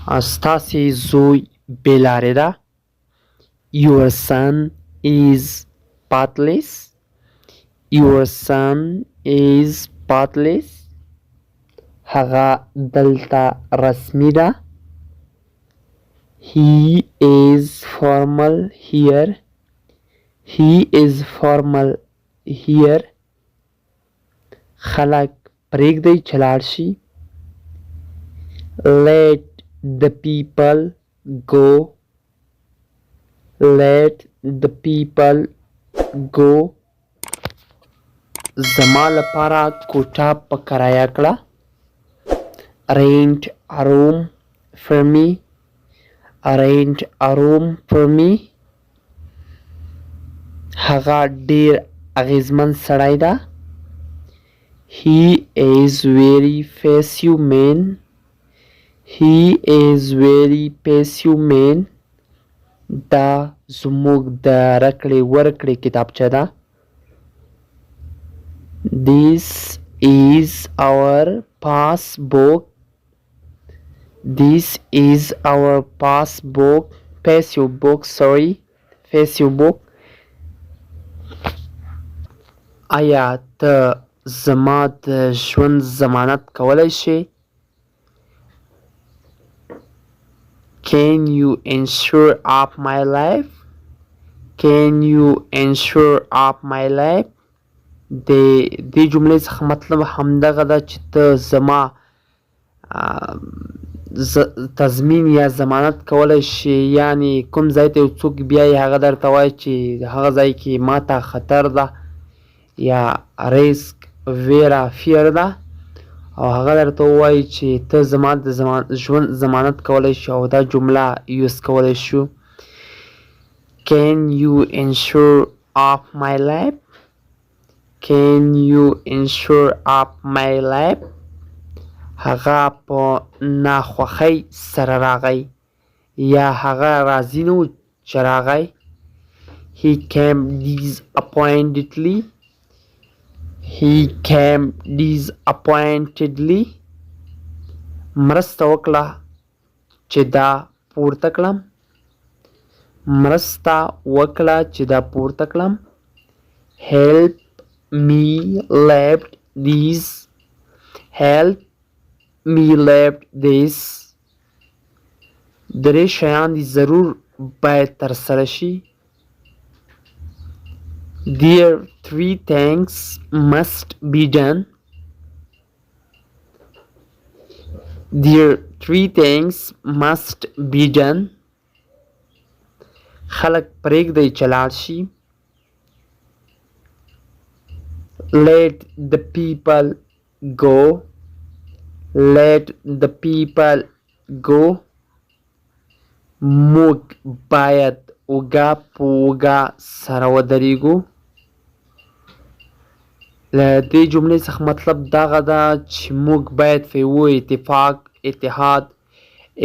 ستاسې زوی بېلارې ده. Your son is pathless. Your son is pathless. هغه دلته رسمي ده. He is formal here. He is formal here. خلک پرېږدئ چې لاړ شي. Let the people go. Let the people go. زما لپاره کوټه په کرایه کړه. Rent a room for me. Rent a room for me. هغه ډېر اغېزمن سړی ده. He is very passive man. He is very passive man. دا زموږ د راکړې ورکړې کتابچه ده. This is our passbook. This is our passbook. Passive book, sorry. Passive book. آیا ته زما د ژوند ضمانت کولی شې؟ Can you ensure of my life? Can you ensure of my life? د دې جملې څخه مطلب همدغه ده چې ته زما تضمین یا ضمانت کولی شي، یعنې کوم ځای ته یو څوک بیایي هغه درته وایي چې هغه ځای کې ما ته خطر ده یا ریسک ویره فیر ده، او هغه درته ووایي چې ته زما د ژوند ضمانت کولی شي، او دا جمله یوز کولی شو. Can you ensure of my life? Can you ensure of my life? هغه په ناخوښۍ سره راغی یا هغه راضي نه و چې راغی. He came disappointedly. He came disappointedly. مرسته وکړه چې دا پورته کړم. مرسته وکړه چې دا پورته کړم. Help me lift this. Help me lift this. درې شیان دي ضرور باید ترسره شي. There 3 things must be done. There 3 things must be done. خلک پرېږدئ چې لاړ شي. Let the people go. Let the people go. موږ باید اوږه په اوږه سره ودرېږو. له دې جملې څخه مطلب دغه ده چې موږ باید په یوه اتفاق، اتحاد،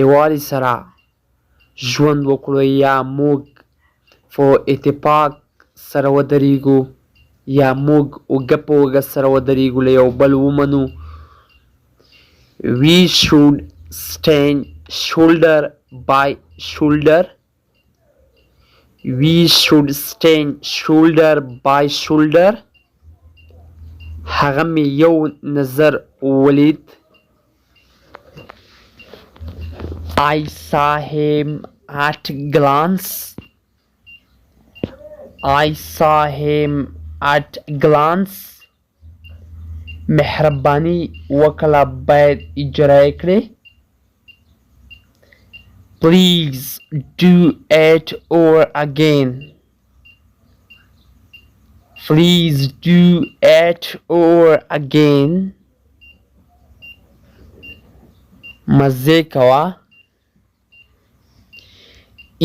یووالي سره ژوند وکړو، یا موږ په اتفاق سره ودرېږو، یا موږ اوږه په اوږه سره ودرېږو، له یو بل ومنو. We should stand shoulder by shoulder. We should stand shoulder by shoulder. هغه مې یو نظر ولید. I saw him at glance. I saw him at glance. مهرباني وکړه باید اجرا یې کړې. Please do it over again. Please do it over again. مزه کوه.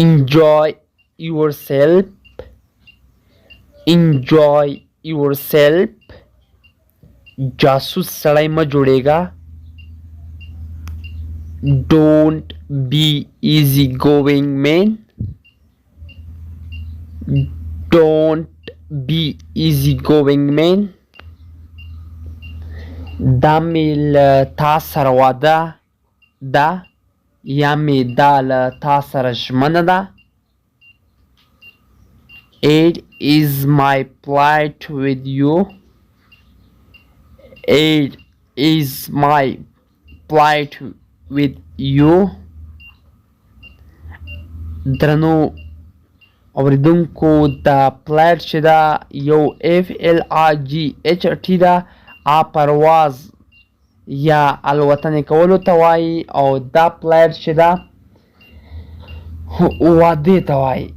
Enjoy yourself. Enjoy yourself. جاسوس سړی مه جوړېږه. Don't be easy going man. Don't be easy going man. دا مې له تا سره واده ده. یا مې دا له تا سره ژمنه ده. It is my plight with you. It is my plight with you. درنو اوریدونکو دا پلایټ چې دا یو FLIGHT ده، پرواز یا الوتنې کولو ته وایي، او دا پلایټ چې ده وعدې ته وایي.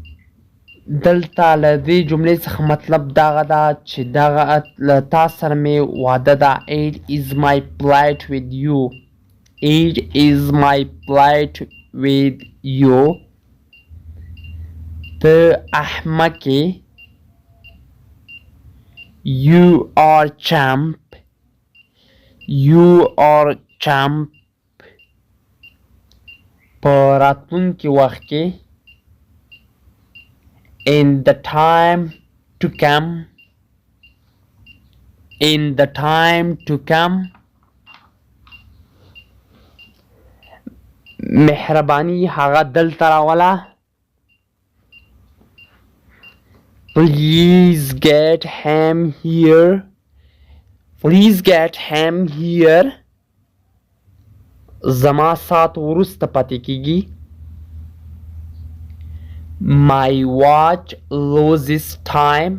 دلته له دې جملې څخه مطلب دغه ده چې دغه له تا سره مې وعده ده. It is my plight with you. It is my plight with you. ته احمقې. You are champ. You are champ. په راتلونکي وخت کې. In the time to come. In the time to come. مهرباني هغه دلته راوله. Please get him here. Please get him here. زما ساعت وروسته پاتې کیږي. My watch loses time.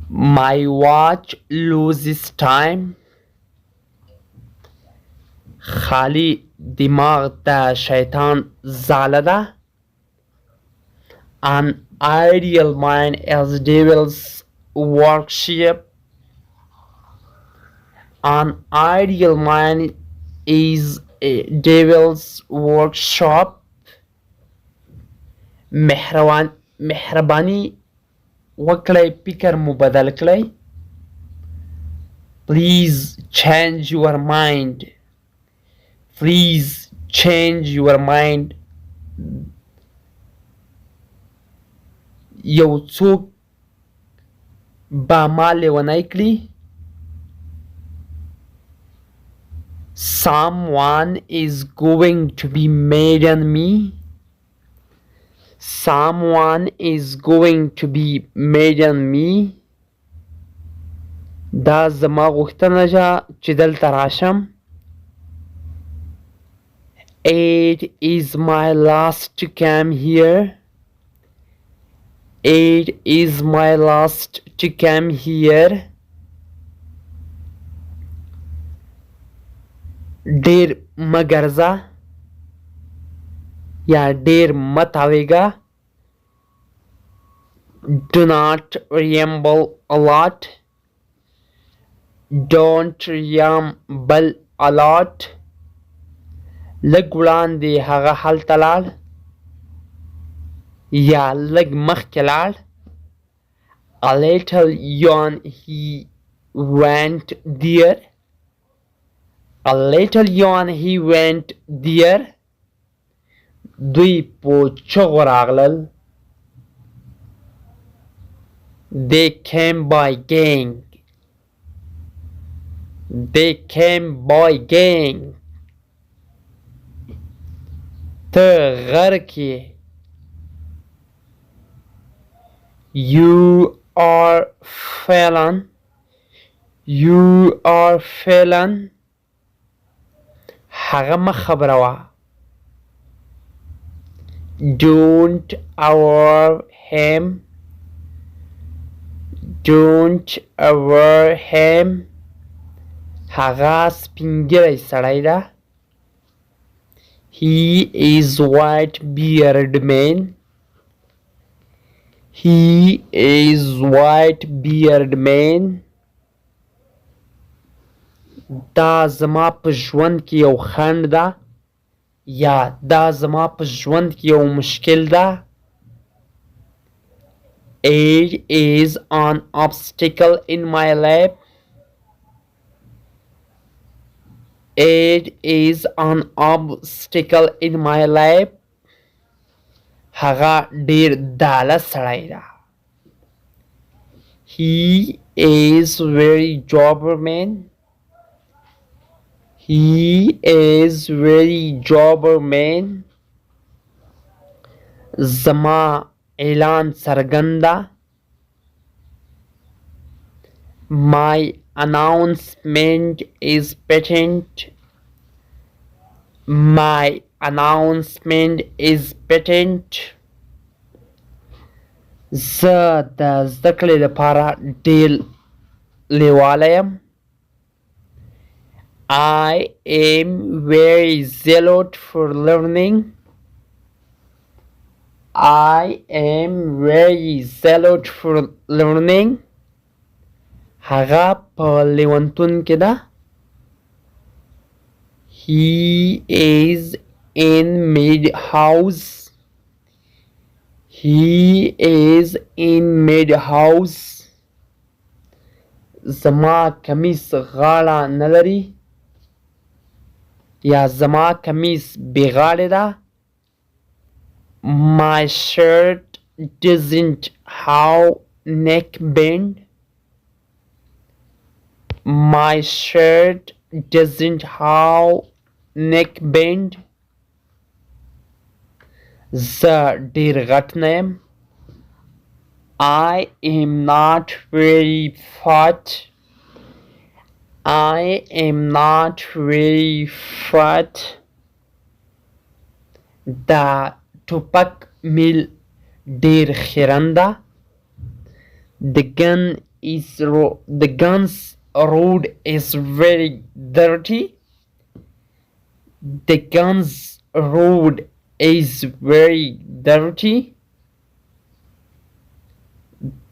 My watch loses time. خالی دماغ د شیطان ځاله ده. An ideal mind is devil's workshop. An ideal mind is a devil's workshop. مهرباني وکړئ فکر مو بدل کړئ. Please change your mind. Please change your mind. یو څوک به ما لیونی کړي. Someone is going to be mad on me. Someone is going to be mad on me. دا زما غوښتنه ده چې دلته راشم. It is my last to come here. It is my last to come here. ډېر مه ګرځه یا ډېر مه تاویږه. Do not ramble a lot. Don't ramble a lot. لږ وړاندې هغه هلته لاړ یا لږ مخکې لاړ. A little on he went there. A little on he went there. دوی په چغو راغلل. They came by gang. They came by gang. ته غرق یې. You are felon. You are felon. هغه مه خبروه. Don't aware him. Don't aware him. هغه سپینږیری سړی ده. He is white bearded man. He is white bearded man. دا زما په ژوند کې یو خنډ ده یا دا زما په ژوند کې یو مشکل ده. It is an obstacle in my life. It is an obstacle in my life. هغه ډېر داله سړی ده. He is very jobber man. He is very jobber man. زما اعلان څرګنده. My announcement is patent. My announcement is patent. زه د زده کړې لپاره ډېر لیواله یم. I am very zealous for learning. I am very zealous for learning. هغه په لیونتون کې ده. He is in mid house. He is in mid house. زما کمیس غاړه نه لري یا زما کمیس بې غاړې ده. My shirt doesn't have neck bend. My shirt doesn't have neck bend. زه ډېر غټ نه یم. I am not very fat. I am not very fat. دا ټوپک میل ډېر خیرن ده. The gun's road is very dirty. The gun's road is very dirty.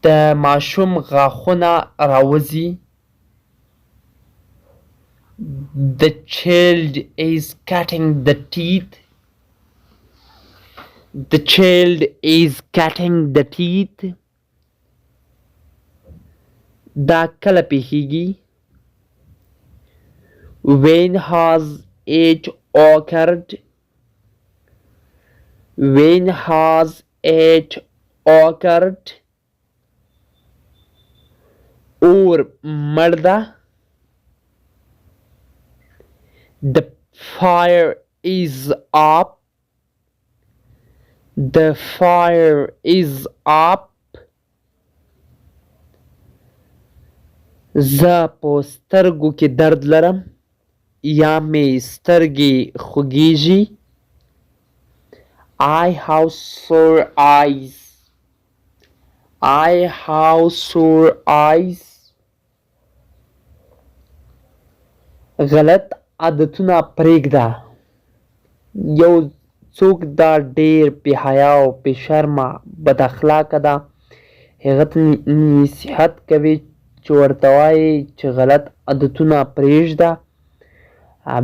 د ماشوم غاښونه راوځي. The child is cutting the teeth. The child is cutting the teeth. دا کله پیښیږي. When has it occurred? When has it occurred? اور مرده. The fire is up. The fire is up. زه په سترګو کې درد لرم یا مې سترګې خوږیږي. I have sore eyes. I have sore eyes. غلط عادتونه پرېږده. یو څوک دا ډېر بې حیا او بې شرمه بد اخلاقه ده. هغه ته نصیحت کوي چې ورته وایي چې غلط عادتونه پرېږده.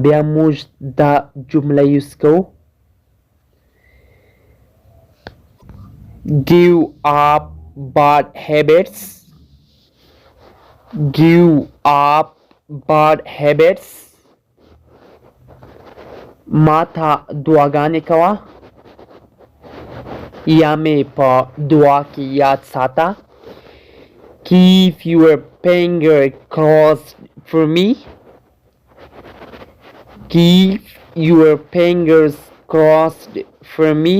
بیا موږ دا جمله یوز کوو. Give up bad habits. Give up bad habits. ما ته دعاګانې کوه یا مې په دعا کې یاد ساته. Keep your finger crossed for me. Keep your fingers crossed for me.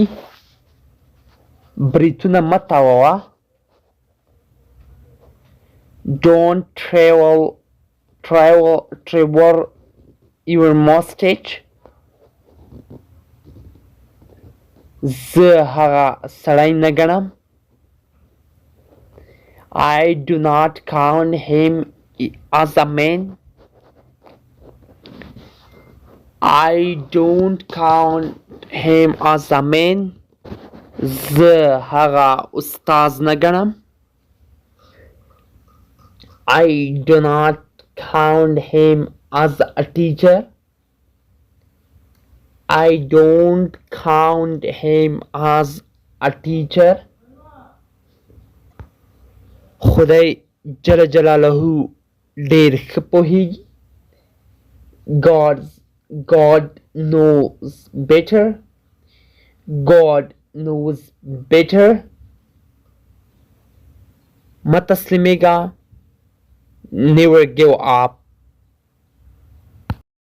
بریتونه مه تاووه. Don't trevor your mustache. زه هغه سړی نه ګڼم. I do not count him as a man. I don't count him as a man. زه هغه استاد نه ګڼم. I do not count him as a teacher. I don't count him as a teacher. خدای جل جلاله ډېر ښه پوهیږي. God knows better. God knows better. مه تسلیمیږه. Never give up.